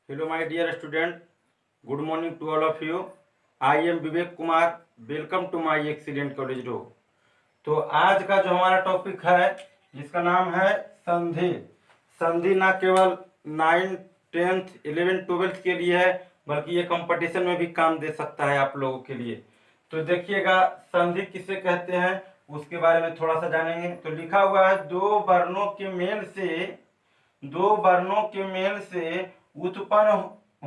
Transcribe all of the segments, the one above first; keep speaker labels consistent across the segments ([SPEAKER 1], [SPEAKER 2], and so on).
[SPEAKER 1] Hello my dear student, good morning to all of you. I am Vivek Kumar. Welcome to my excellent college row. तो आज का जो हमारा topic है जिसका नाम है संधि. संधि ना केवल 9, 10th, 11th, 12th के लिए है बल्कि ये कंपटीशन में भी काम दे सकता है आप लोगों के लिए. तो देखिएगा संधि किसे कहते हैं उसके बारे में थोड़ा सा जानेंगे. तो लिखा हुआ है दो वर्णों के मेल से उत्पन्न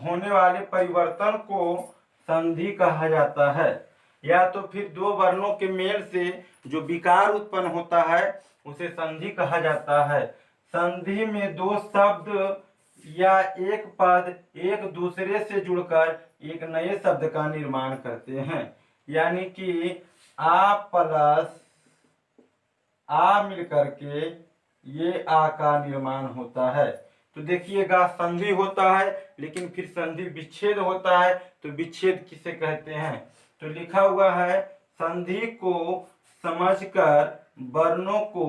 [SPEAKER 1] होने वाले परिवर्तन को संधि कहा जाता है. या तो फिर दो वर्णों के मेल से जो विकार उत्पन्न होता है उसे संधि कहा जाता है. संधि में दो शब्द या एक पद एक दूसरे से जुड़कर एक नए शब्द का निर्माण करते हैं. यानी कि आ प्लस आ मिलकर के ये आ का निर्माण होता है. तो देखिएगा संधि होता है लेकिन फिर संधि विच्छेद होता है. तो विच्छेद किसे कहते हैं? तो लिखा हुआ है संधि को समझकर वर्णों को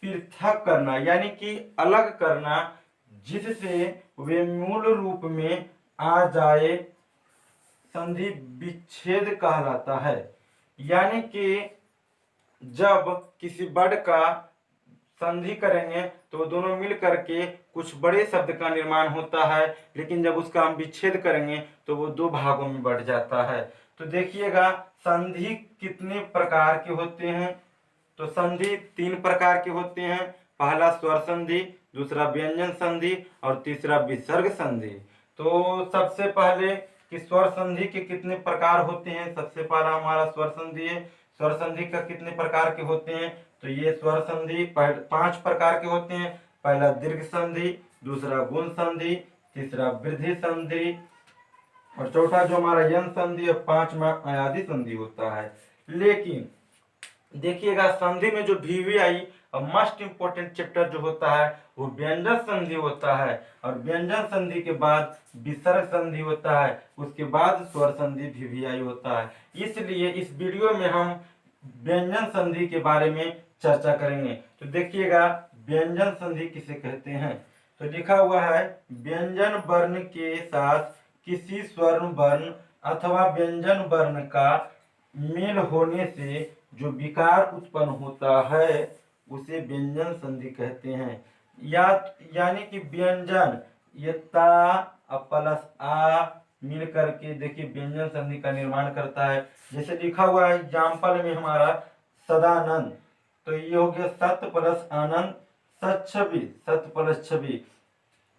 [SPEAKER 1] पृथक करना यानी कि अलग करना जिससे वे मूल रूप में आ जाए संधि विच्छेद कहलाता है. यानी कि जब किसी वर्ड का संधि करेंगे तो दोनों मिल करके कुछ बड़े शब्द का निर्माण होता है, लेकिन जब उसका हम विच्छेद करेंगे तो वो दो भागों में बढ़ जाता है. तो देखिएगा संधि कितने प्रकार के होते हैं. तो संधि 3 प्रकार के होते हैं. पहला स्वर संधि, दूसरा व्यंजन संधि और तीसरा विसर्ग संधि. तो सबसे पहले कि स्वर संधि के कितने प्रकार होते हैं. सबसे पहला हमारा स्वर संधि है. स्वर संधि का कितने प्रकार के होते हैं? तो ये स्वर संधि 5 प्रकार के होते हैं. पहला दीर्घ संधि, दूसरा गुण संधि, तीसरा वृद्धि संधि और चौथा जो हमारा यन संधि और 5वां अयादि संधि होता है. लेकिन देखिएगा संधि में जो वीवीआई और मोस्ट इंपोर्टेंट चैप्टर जो होता है वो व्यंजन संधि होता है और व्यंजन संधि के बाद विसर्ग संधि होता है, उसके बाद स्वर संधि वीवीआई होता है. इसलिए इस वीडियो में हम व्यंजन संधि के बारे में चर्चा करेंगे. तो देखिएगा व्यंजन संधि किसे कहते हैं. तो लिखा हुआ है व्यंजन वर्ण के साथ किसी स्वर्ण वर्ण अथवा व्यंजन वर्ण का मेल होने से जो विकार उत्पन्न होता है उसे व्यंजन संधि कहते हैं. यानी कि व्यंजन ये ता प्लस आ मिल करके देखिए व्यंजन संधि का निर्माण करता है. जैसे लिखा हुआ है एग्जाम्पल में हमारा सदानंद, तो ये हो गया सत प्लस आनंद सच्छवी, सत प्लस छवि.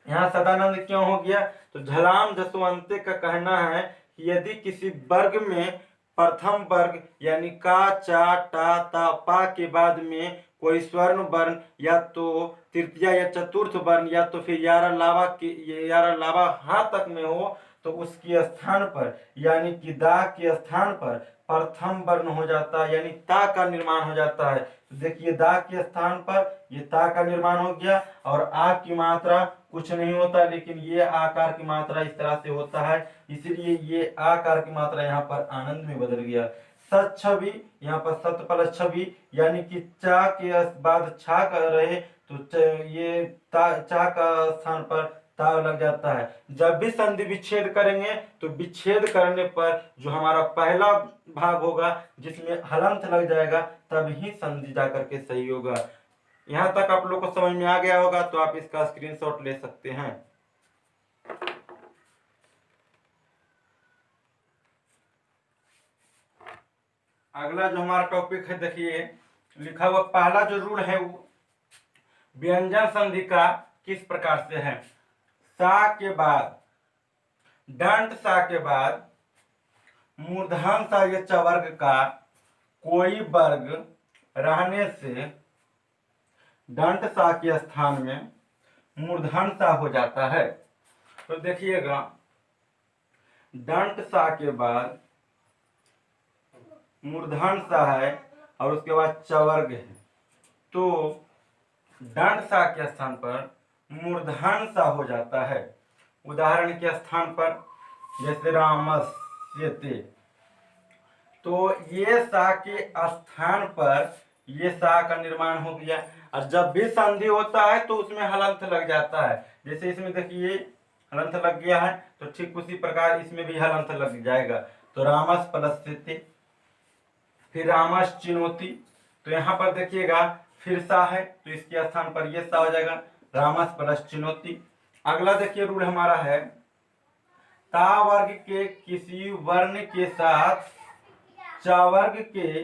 [SPEAKER 1] यहाँ सदानंद क्यों हो गया? तो झलाम जसवंते का कहना है कि यदि किसी वर्ग में प्रथम वर्ग यानी का चा टा ता पा के बाद में कोई स्वर्ण वर्ण या तो तृतीय या चतुर्थ वर्ण या तो फिर यारा लावा हा तक में हो तो उसके स्थान पर यानी कि दा के स्थान पर प्रथम वर्ण हो जाता है यानी ता का निर्माण हो जाता है. तो देखिए दा के स्थान पर ये ता का निर्माण हो गया और आ की मात्रा कुछ नहीं होता लेकिन ये आकार की मात्रा इस तरह से होता है, इसलिए ये आकार की मात्रा यहाँ पर आनंद में बदल गया. सत छवि यहाँ पर सत प्लस छवि यानी कि चा के बाद छा का रहे तो ये चा का स्थान पर ता लग जाता है. जब भी संधि विच्छेद करेंगे तो विच्छेद करने पर जो हमारा पहला भाग होगा जिसमें हलंत लग जाएगा तब ही संधि जाकर के सही होगा. यहाँ तक आप लोग को समझ में आ गया होगा तो आप इसका स्क्रीनशॉट ले सकते हैं. अगला जो हमारा टॉपिक है देखिए लिखा हुआ पहला जो रूल है वो व्यंजन संधि का किस प्रकार से है. सा के बाद दंत सा के बाद मूर्धन सा या चवर्ग का कोई वर्ग रहने से दंत सा के स्थान में मूर्धन सा हो जाता है. तो देखिएगा दंत सा के बाद मूर्धन सा है और उसके बाद चवर्ग है तो दंत सा के स्थान पर मूर्धन सा हो जाता है. उदाहरण के स्थान पर जैसे रामस्यते तो ये सा के स्थान पर ये सा का निर्माण हो गया. और जब भी संधि होता है तो उसमें हलंत लग जाता है. जैसे इसमें देखिए हलंत लग गया है, तो ठीक उसी प्रकार इसमें भी हलंत लग जाएगा। तो रामस पलस्यते, फिर रामस चिनोति, तो यहाँ पर देखिएगा फिर सा है तो इसके स्थान पर ये सा हो जाएगा, रामस प्लस चिनोति। अगला देखिए रूल हमारा है, ता वर्ग के किसी वर्ण के साथ चा वर्ग के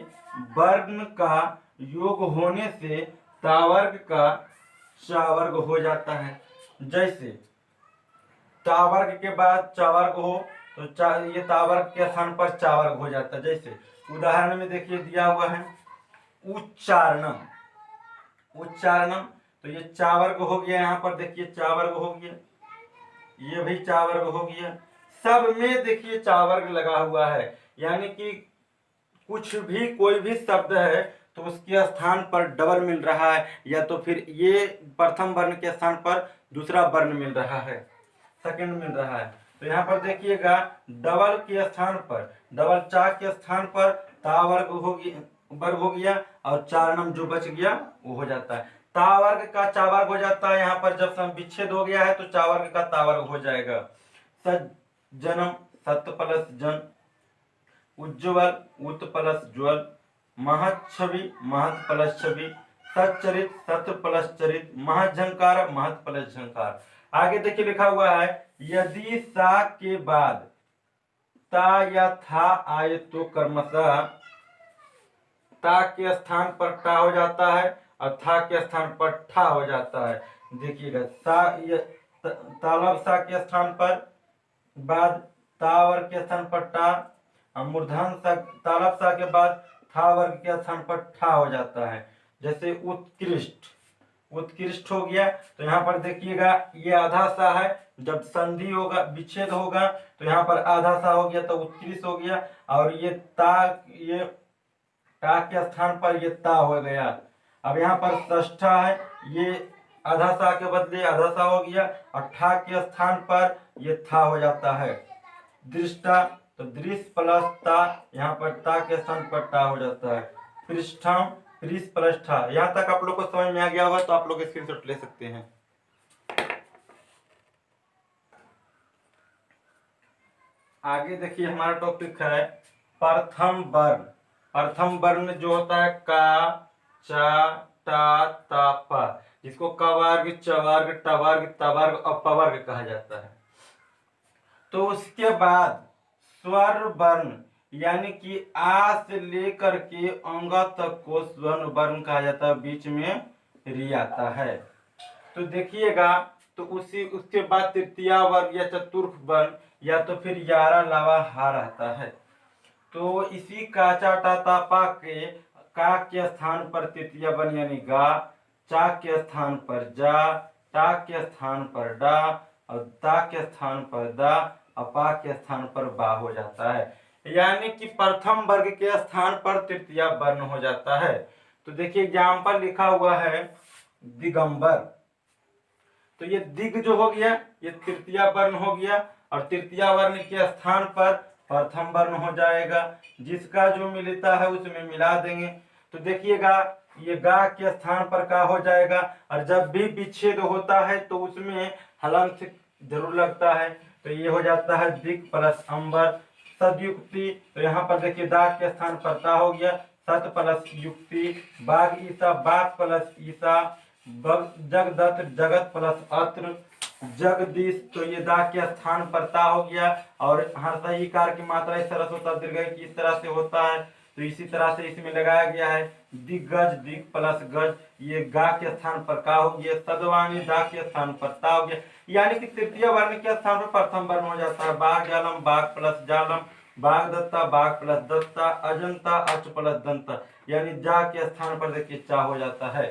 [SPEAKER 1] वर्ण का योग होने से ता वर्ग का चा वर्ग हो जाता है। जैसे ता वर्ग के बाद चा वर्ग हो तो ये ता वर्ग के स्थान पर चा वर्ग हो जाता है। जैसे उदाहरण में देखिए दिया हुआ है उच्चारणम, उच्चारणम, तो ये चा वर्ग हो गया, यहाँ पर देखिए चा वर्ग हो गया, ये भी चा वर्ग हो गया, सब में देखिए चा वर्ग लगा हुआ है। यानी कि कुछ भी कोई भी शब्द है तो उसके स्थान पर डबल मिल रहा है, या तो फिर ये प्रथम वर्ण के स्थान पर दूसरा वर्ण मिल रहा है, सेकंड मिल रहा है। तो यहाँ पर देखिएगा डबल के स्थान पर, डबल चा के स्थान पर ता वर्ग हो गया और चारणम जो बच गया वो हो जाता है। ता वर्ग का चा वर्ग हो जाता है, यहाँ पर जब सम विच्छेद हो गया है तो चा वर्ग का ता वर्ग हो जाएगा। सज्जनम, सत्य प्लस जन, उज्ज्वल, उत प्लस ज्वल, महत छवि, महत प्लस छवि, सच्चरित, सत्य प्लस चरित, महझंकार, महत प्लस झंकार। आगे देखिए लिखा हुआ है, यदि सा के बाद ता या था आए तो क्रमशः ता के स्थान पर टा हो जाता है और था के स्थान पर ठा हो जाता है। देखिएगा सा, ये तालब सा के स्थान पर बाद ता वर्ग के स्थान पर टा, मूर्धन सा तालब सा के बाद था वर्ग के स्थान पर ठा हो जाता है। जैसे उत्कृष्ट, उत्कृष्ट हो गया, तो यहाँ पर देखिएगा ये आधा सा है, जब संधि होगा विच्छेद होगा तो यहाँ पर आधा सा हो गया तो उत्कृष्ट हो गया, और ये टा के स्थान पर ये ता हो गया। अब यहाँ पर षष्ठा है, ये आधा सा के बदले आधा सा हो गया और ठा के स्थान पर ये था हो जाता है। दृष्टा, तो दृश्य प्लस ता, यहाँ पर ता के स्थान पर टा हो जाता है। पृष्ठम, पृष्ठ प्लस ठा। यहाँ तक आप लोग को समझ में आ गया होगा तो आप लोग स्क्रीनशॉट ले सकते हैं। आगे देखिए हमारा टॉपिक है प्रथम वर्ण। प्रथम वर्ण जो होता है का, चा, टा, ता, पा, जिसको क वर्ग, च वर्ग, ट वर्ग, त वर्ग और प वर्ग कहा जाता है। तो उसके बाद स्वर वर्ण, यानी कि आ से लेकर के अंग तक को स्वर्ण वर्ण कहा जाता है, बीच में री आता है। तो देखिएगा तो उसके बाद तृतीया वर्ग या चतुर्थ वर्ण या तो फिर यारा लावा हा रहता है। तो इसी का चा टा ता पा के का के स्थान पर तृतीया वर्ण यानी गा, चा के स्थान पर जा, टा के स्थान पर डा और ता के स्थान पर दा, अपा के स्थान पर बा हो जाता है। यानी कि प्रथम वर्ग के स्थान पर तृतीया वर्ण हो जाता है। तो देखिए एग्जाम्पल लिखा हुआ है दिगंबर, तो ये दिग जो हो गया ये तृतीया वर्ण हो गया और तृतीया वर्ण के स्थान पर प्रथम वर्ण हो जाएगा। जिसका जो मिलता है उसमें मिला देंगे। तो देखिएगा ये गा के स्थान पर का हो जाएगा, और जब भी विच्छेद होता है तो उसमें हलंत जरूर लगता है, तो ये हो जाता है दिक प्लस अंबर। सदयुक्ति, तो यहाँ पर देखिए दाग के स्थान पर ता हो गया, सत प्लस युक्ति, बाघ ईसा, बाघ प्लस ईसा, जगदत्त, जगत प्लस अत्र, जगदीश, तो ये दाग के स्थान पर ता हो गया। और हर सही कार की मात्रा इस तरह से होता है, दीर्घ इस तरह से होता है, तो इसी तरह से इसमें लगाया गया है दिग्गज, दिग प्लस गज, ये गा के स्थान पर का हो गया। सदवानी दा के स्थान पर ता हो गया। यानी कि तृतीय वर्ण के स्थान पर प्रथम वर्ण हो जाता है। बाघ जालम, बाघ प्लस जालम, बाघ दत्ता, बाघ प्लस दत्ता, अजंता, अच प्लस दंता, यानी जा के स्थान पर देखिए चा हो जाता है।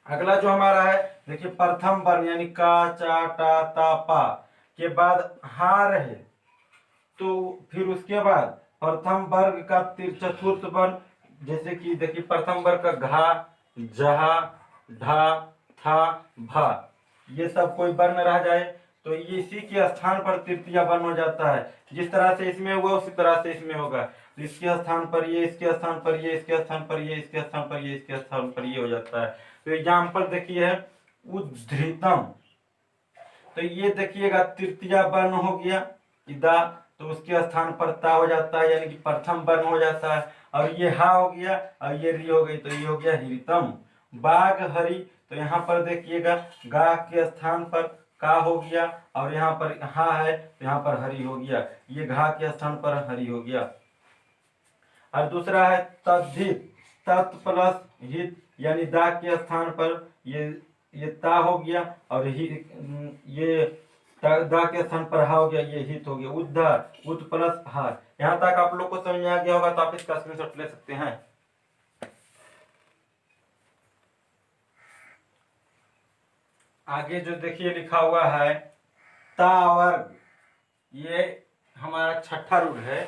[SPEAKER 1] अगला जो हमारा है देखिए प्रथम वर्ण यानी का, चा, टा, ता, पा के बाद हा रहे, तो फिर उसके बाद प्रथम वर्ग का चतुर्थ वर्ण, जैसे कि देखिए प्रथम वर्ग का घा, जहा, ढा, था, भा, ये सब कोई वर्ण रह जाए तो ये इसी के स्थान पर तृतीय वर्ण हो जाता है। जिस तरह से इसमें हुआ उसी तरह से इसमें होगा, तो इसके स्थान पर ये, इसके स्थान पर ये, इसके स्थान पर ये, इसके स्थान पर ये, इसके स्थान पर ये हो जाता है। तो एग्जाम्पल देखिए है उद्धृतम, तो ये देखिएगा तृतीय वर्ण हो गया दा, तो उसके स्थान पर ता हो जाता है, यानी कि प्रथम वर्ण हो जाता है। और ये हा हो गया और ये री हो गई, तो ये हो गया हृतम। बाघ हरि, तो यहाँ पर देखिएगा गा के स्थान पर का हो गया और यहाँ पर हा है तो यहाँ पर हरि हो गया, ये घा के स्थान पर हरि हो गया। और दूसरा है तद्धित, तत् प्लस हित, यानी दा के स्थान पर ये ता हो गया और ये दा के स्थान पर हा हो गया, ये हित हो गया। उद्धार, उद प्लस हार। यहाँ तक आप लोग को समझ में आ गया होगा, तो आप इसका स्क्रीनशॉट ले सकते हैं। आगे जो देखिए लिखा हुआ है तावर्ग, ये हमारा छठा रूल है।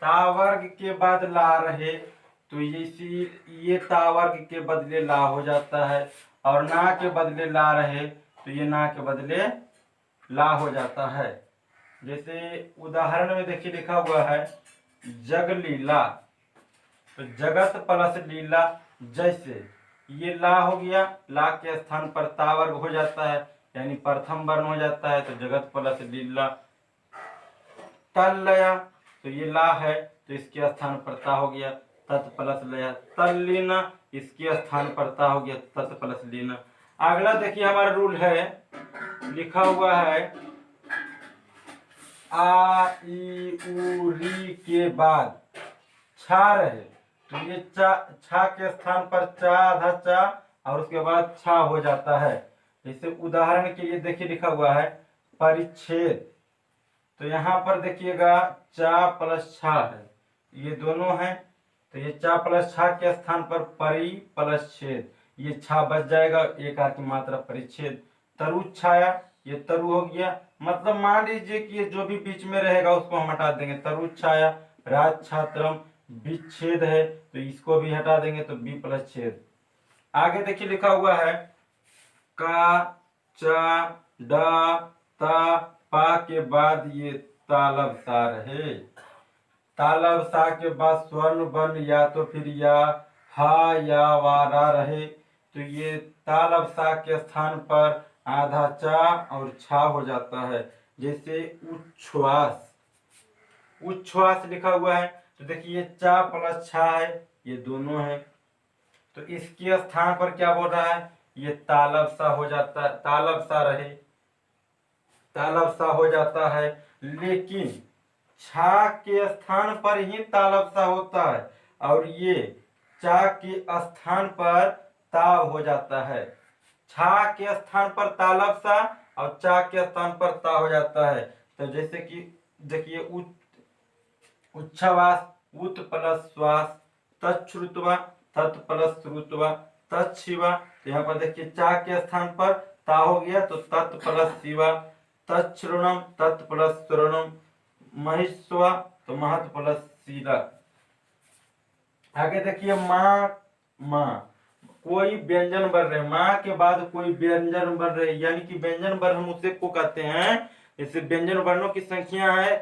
[SPEAKER 1] तावर्ग के बाद ला रहे, तो ये तावर्ग के बदले ला हो जाता है, और ना के बदले ला रहे तो ये ना के बदले ला हो जाता है। जैसे उदाहरण में देखिए लिखा हुआ है जग लीला, तो जगत प्लस लीला, जैसे ये ला हो गया, ला के स्थान पर तावर्ग हो जाता है, यानी प्रथम वर्ण हो जाता है, तो जगत प्लस लीला। तल लया, तो ये ला है तो इसके स्थान पर ता हो गया, तत् प्लस लया। तल्लीना, इसके स्थान पर ता हो गया, तत् प्लस लीना। अगला देखिए हमारा रूल है, लिखा हुआ है आ ई उ री के बाद छा रहे, तो ये छा के स्थान पर चा आधा चा और उसके बाद छा हो जाता है। जैसे उदाहरण के लिए देखिए लिखा हुआ है परिच्छेद, तो यहाँ पर देखिएगा चा प्लस छा है, ये दोनों हैं, तो ये चा प्लस छा के स्थान पर परि प्लस छेद, ये छा बच जाएगा, एक आर की मात्रा परिच्छेद। तरु छाया, ये तरु हो गया, मतलब मान लीजिए कि ये जो भी बीच में रहेगा उसको हम हटा देंगे। तरु छाया, राज छात्रम, विच्छेद है तो इसको भी हटा देंगे, तो बी प्लस छेद। आगे देखिए लिखा हुआ है का चा डा ता पा के बाद ये तालब सा रहे, तालब सा के बाद स्वर्ण वर्ण या तो फिर या हा या वारा रहे, तो ये तालब सा के स्थान पर आधा चा और छा हो जाता है। जैसे उच्छ्वास, उच्छ्वास लिखा हुआ है, तो देखिए चा प्लस छा है, ये दोनों है, तो इसके स्थान पर क्या बोल रहा है, ये तालब सा हो जाता है, तालब सा रहे, तालब सा हो जाता है। लेकिन छा के स्थान पर ही तालब सा होता है और ये चा के स्थान पर ता हो जाता है। छा के स्थान पर तालब सा और चा के स्थान पर ता हो जाता है। तो जैसे कि देखिए उच्छ्वास, उत प्लस श्वास, तच्छ्रुत्वा, तत् प्लस श्रुत्वा, तच्छिवा, तो यहाँ पर देखिए चा के स्थान पर ता हो गया, तो तत् प्लस शिवा, तच्छ्रुणम, तत् प्लस श्रवणम, महिष्वा, तो महत प्लस शीला। आगे देखिए माँ, माँ कोई व्यंजन बन रहे, माँ के बाद कोई व्यंजन बन रहे, यानी कि व्यंजन वर्ण हम उसे को कहते हैं। जैसे व्यंजन वर्णों की संख्या है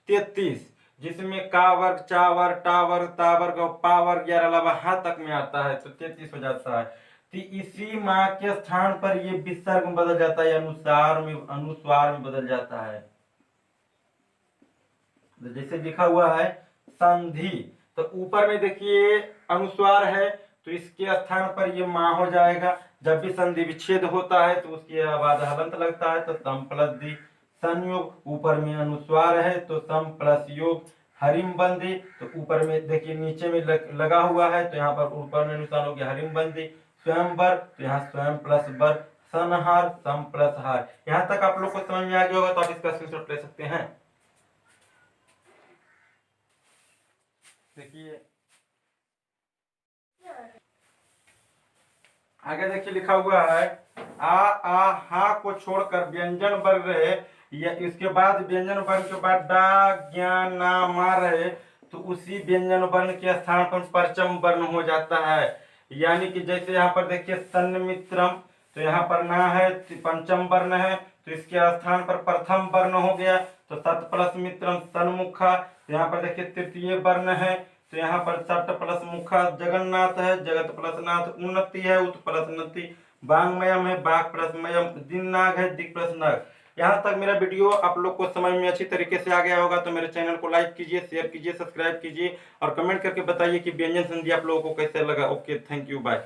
[SPEAKER 1] 33, जिसमें का वर्ग, चा वर्ग, टा वर्ग, ता वर्ग और पा वर्ग के अलावा हा तक में आता है, तो 33 हो जाता है। तो इसी माँ के स्थान पर ये विसर्ग में बदल जाता है, अनुस्वार में बदल जाता है। जैसे लिखा हुआ है संधि, तो ऊपर में देखिए अनुस्वार है, तो इसके स्थान पर ये माँ हो जाएगा। जब भी संधि विच्छेद होता है तो उसके बाद हलंत लगता है, तो सम प्लस दी। संयोग, ऊपर में अनुस्वार है तो सम प्लस योग। हरिम बंदी, तो ऊपर में देखिए नीचे में लगा हुआ है, तो यहाँ पर ऊपर में अनुस्वार हो गया हरिम बंदी। स्वयंवर, तो यहाँ स्वयं प्लस वर। सनहार, सम प्लस हार। यहाँ तक आप लोग को समझ में आ गया होगा, तो आप इसका स्क्रीनशॉट ले सकते हैं। देखिए आगे देखिए लिखा हुआ है आ हा को छोड़कर व्यंजन वर्ग रहे, या इसके बाद व्यंजन वर्ण के बाद डा ज्ञान ना मा रहे, तो उसी व्यंजन वर्ण के स्थान पर परचम वर्ण हो जाता है। यानी कि जैसे यहाँ पर देखिए सन्मित्रम, तो यहाँ पर ना है, पंचम वर्ण है, तो इसके स्थान पर प्रथम वर्ण हो गया, तो सत प्लस मित्रम सन्मुखा। तो यहाँ पर देखिए तृतीय वर्ण है, तो यहाँ पर सट प्लस मुखा। जगन्नाथ है, जगत प्लस नाथ। उन्नति है, उत प्लस उन्नति। बांगमयम है, बाघ प्लस मयम। दिन्नाग है, दिक प्लस नाग। यहाँ तक मेरा वीडियो आप लोग को समझ में अच्छी तरीके से आ गया होगा तो मेरे चैनल को लाइक कीजिए, शेयर कीजिए, सब्सक्राइब कीजिए और कमेंट करके बताइए कि व्यंजन संधि आप लोगों को कैसे लगा। Okay, thank you, bye.